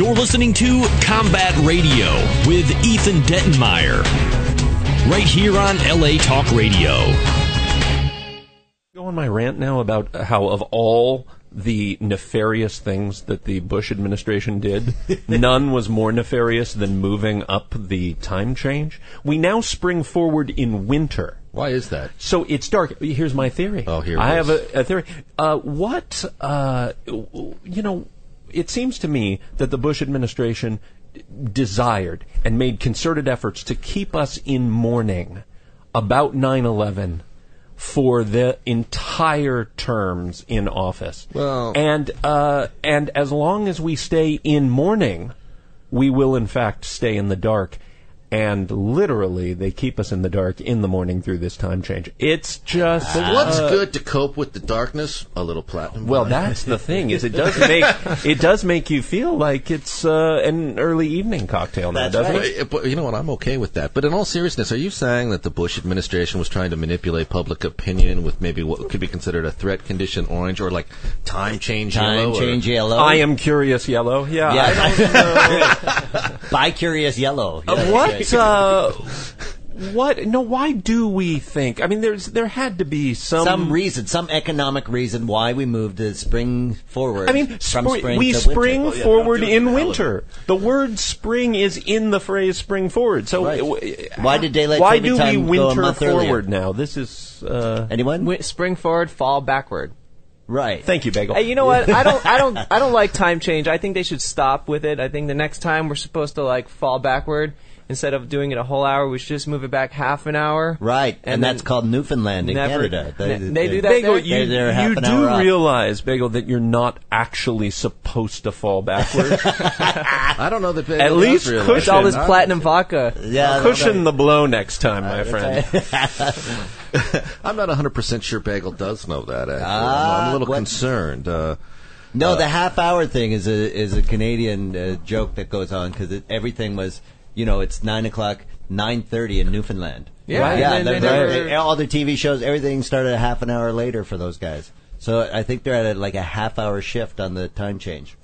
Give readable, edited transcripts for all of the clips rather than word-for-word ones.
You're listening to Combat Radio with Ethan Dettenmeyer, right here on LA Talk Radio. Go on my rant now about how of all the nefarious things that the Bush administration did, none was more nefarious than moving up the time change. We now spring forward in winter. Why is that? So it's dark. Here's my theory. Oh, here it I is. have a theory. It seems to me that the Bush administration desired and made concerted efforts to keep us in mourning about 9/11 for the entire terms in office. Well, and as long as we stay in mourning, we will in fact stay in the dark. And literally, they keep us in the dark in the morning through this time change. It's just... But what's good to cope with the darkness? A little platinum. Well, that's the thing, is it does make you feel like it's an early evening cocktail now, doesn't it? But you know what? I'm okay with that. But in all seriousness, are you saying that the Bush administration was trying to manipulate public opinion with maybe what could be considered a threat condition orange or like time change yellow? Time change yellow. I am curious yellow. Yeah. I don't know. Bi-curious yellow. What? No, why do we think? I mean, there had to be some reason, some economic reason why we moved the spring forward. I mean, from spring we to spring winter. forward in winter. The word spring is in the phrase spring forward. So why did daylight why saving do time we go a winter month forward earlier? now? This is anyone? Spring forward, fall backward. Right. Thank you, Bagel. Hey, you know what? I don't like time change. I think they should stop with it. I think the next time we're supposed to like fall backward. Instead of doing it a whole hour, we should just move it back half an hour. Right, and that's called Newfoundland in Canada. They do that Bagel, there? you do realize, Bagel, that you're not actually supposed to fall backwards. I don't know that Bagel At does least realize. It's all this platinum vodka. Yeah, cushion the blow next time, my friend. I'm not 100% sure Bagel does know that, actually. I'm a little concerned. No, the half-hour thing is a Canadian joke that goes on because everything was, it's 9 o'clock, 9:30 in Newfoundland. Yeah, right? yeah. All their TV shows, everything started a half an hour later for those guys. So I think they're at a half-hour shift on the time change.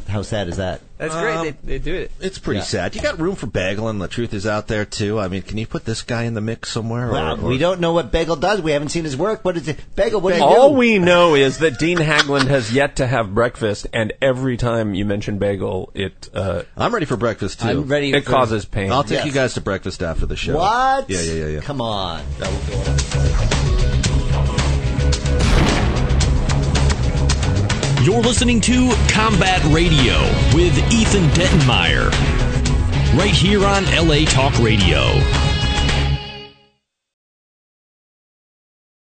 How sad is that? That's great. They do it. It's pretty sad. You got room for Bagel, and the truth is out there too. I mean, can you put this guy in the mix somewhere? Well, we don't know what Bagel does. We haven't seen his work. What is it, Bagel? What do you do? All we know is that Dean Haglund has yet to have breakfast, and every time you mention Bagel, I'm ready for breakfast too. I'm ready. It causes pain. I'll take you guys to breakfast after the show. What? Yeah. Come on. You're listening to Combat Radio with Ethan Dettenmeyer, right here on LA Talk Radio.